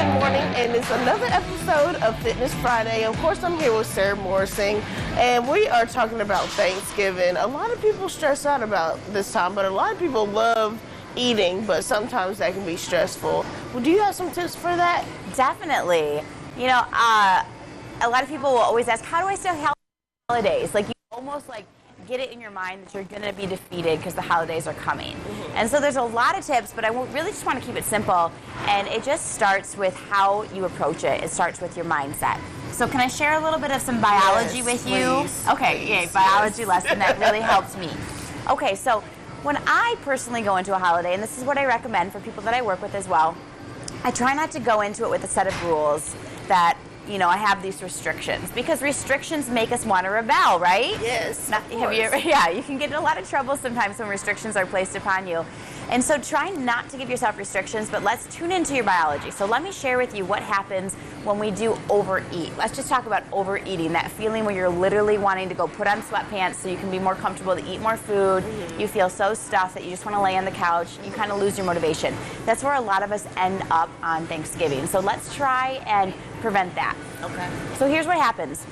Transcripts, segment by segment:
morning, and it's another episode of Fitness Friday. Of course, I'm here with Sarah Morrison, and we are talking about Thanksgiving. A lot of people stress out about this time, but a lot of people love eating, but sometimes that can be stressful. Well, do you have some tips for that? Definitely. You know, a lot of people will always ask, how do I stay healthy for holidays? Like, you almost like get it in your mind that you're going to be defeated because the holidays are coming. And so there's a lot of tips, but I really just want to keep it simple. And it just starts with how you approach it. It starts with your mindset. So can I share a little bit of some biology with you? Please, okay, please, yeah, biology lesson that really helps me. Okay, so when I personally go into a holiday, and this is what I recommend for people that I work with as well, I try not to go into it with a set of rules that, you know, I have these restrictions, because restrictions make us want to rebel, right? Yes, Yeah, you can get in a lot of trouble sometimes when restrictions are placed upon you. And so try not to give yourself restrictions, but let's tune into your biology. So let me share with you what happens when we do overeat. Let's just talk about overeating, that feeling where you're literally wanting to go put on sweatpants so you can be more comfortable to eat more food. You feel so stuffed that you just want to lay on the couch. You kind of lose your motivation. That's where a lot of us end up on Thanksgiving. So let's try and prevent that. Okay. So here's what happens.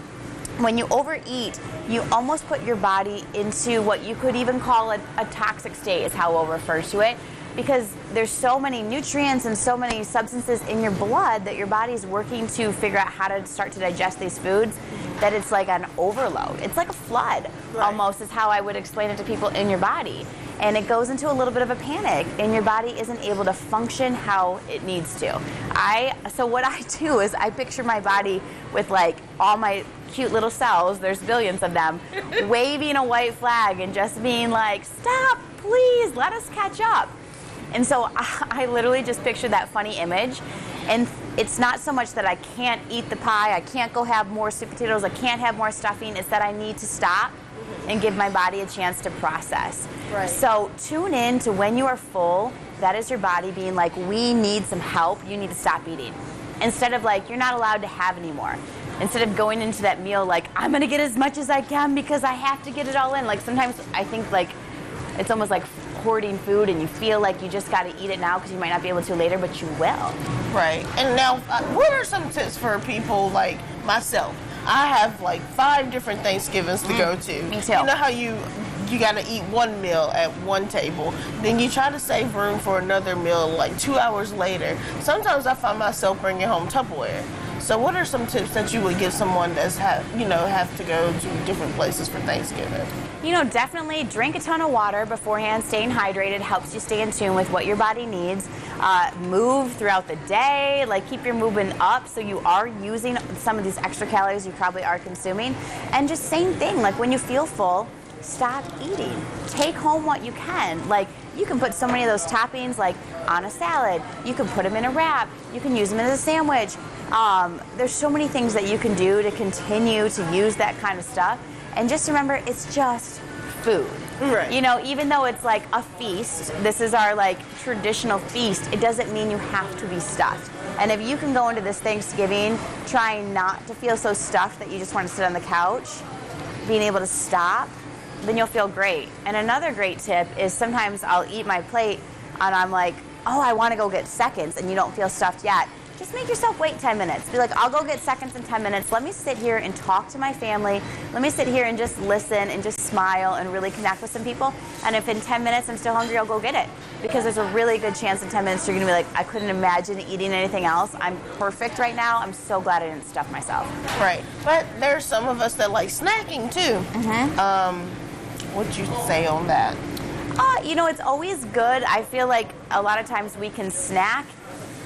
When you overeat, you almost put your body into what you could even call a toxic state, is how we'll refer to it, because there's so many nutrients and so many substances in your blood that your body's working to figure out how to start to digest these foods, that it's like an overload. It's like a flood, almost, is how I would explain it to people in your body. And it goes into a little bit of a panic, and your body isn't able to function how it needs to. So what I do is I picture my body with like all my cute little cells, there's billions of them, waving a white flag and just being like, stop, please, let us catch up. And so I literally just picture that funny image. And it's not so much that I can't eat the pie, I can't go have more sweet potatoes, I can't have more stuffing, it's that I need to stop and give my body a chance to process. Right. So tune in to when you are full, that is your body being like, we need some help, you need to stop eating. Instead of like, you're not allowed to have anymore. Instead of going into that meal like, I'm gonna get as much as I can because I have to get it all in. Like sometimes I think like, it's almost like hoarding food, and you feel like you just gotta eat it now because you might not be able to later, but you will. Right. And now, what are some tips for people like myself? I have like 5 different Thanksgivings to go to. Me too. You know how you gotta eat one meal at one table, then you try to save room for another meal like 2 hours later. Sometimes I find myself bringing home Tupperware. So what are some tips that you would give someone that's have to go to different places for Thanksgiving? You know, definitely drink a ton of water beforehand. Staying hydrated helps you stay in tune with what your body needs. Move throughout the day, like keep your movement up so you are using some of these extra calories you probably are consuming. And just same thing, like when you feel full, stop eating. Take home what you can. Like you can put so many of those toppings like on a salad. You can put them in a wrap. You can use them as a sandwich. There's so many things that you can do to continue to use that kind of stuff. And just remember, it's just food. Right. You know, even though it's like a feast, this is our like traditional feast, it doesn't mean you have to be stuffed. And if you can go into this Thanksgiving trying not to feel so stuffed that you just want to sit on the couch, being able to stop, then you'll feel great. And another great tip is sometimes I'll eat my plate and I'm like, oh, I want to go get seconds, and you don't feel stuffed yet. Just make yourself wait 10 minutes. Be like, I'll go get seconds in 10 minutes. Let me sit here and talk to my family. Let me sit here and just listen and just smile and really connect with some people. And if in 10 minutes I'm still hungry, I'll go get it. Because there's a really good chance in 10 minutes you're going to be like, I couldn't imagine eating anything else. I'm perfect right now. I'm so glad I didn't stuff myself. Right. But there's some of us that like snacking too. What'd you say on that? You know, it's always good. I feel like a lot of times we can snack,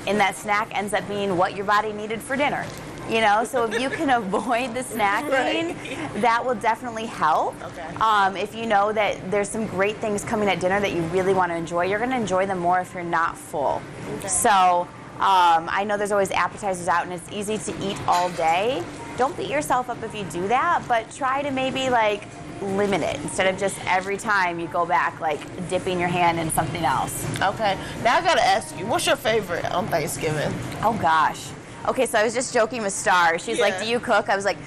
and that snack ends up being what your body needed for dinner. You know, so if you can avoid the snacking, that will definitely help. Okay. If you know that there's some great things coming at dinner that you really want to enjoy, you're going to enjoy them more if you're not full. Okay. So I know there's always appetizers out, and it's easy to eat all day. Don't beat yourself up if you do that, but try to maybe like limit it instead of just every time you go back like dipping your hand in something else. Okay. Now I gotta ask you, what's your favorite on Thanksgiving? Oh gosh. Okay, so I was just joking with Star. She's like, do you cook? I was like,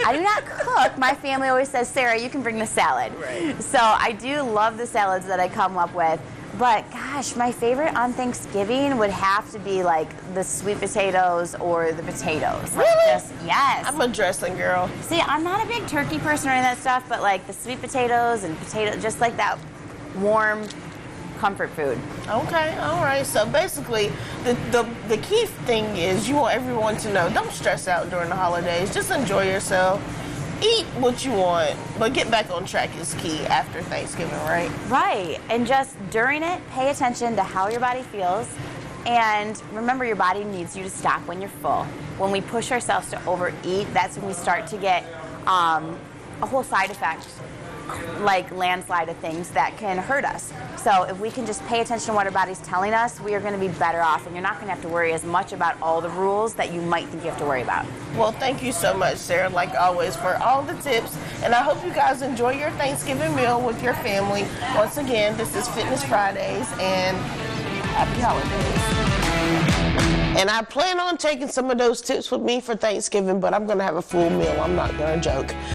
I do not cook. My family always says, Sarah, you can bring the salad. Right. So I do love the salads that I come up with. But gosh, my favorite on Thanksgiving would have to be like the sweet potatoes or the potatoes. Like, Really? Yes. I'm a dressing girl. See, I'm not a big turkey person or any of that stuff, but like the sweet potatoes and just like that warm comfort food. Okay, all right. So basically, the key thing is you want everyone to know, don't stress out during the holidays. Just enjoy yourself. Eat what you want, but get back on track is key after Thanksgiving, right? Right. And just during it, pay attention to how your body feels. And remember, your body needs you to stop when you're full. When we push ourselves to overeat, that's when we start to get a whole side effect, like landslide of things that can hurt us. So if we can just pay attention to what our body's telling us, we are going to be better off, and you're not going to have to worry as much about all the rules that you might think you have to worry about. Well, thank you so much, Sarah, like always, for all the tips. And I hope you guys enjoy your Thanksgiving meal with your family. Once again, this is Fitness Fridays, and happy holidays. And I plan on taking some of those tips with me for Thanksgiving, but I'm going to have a full meal. I'm not going to joke.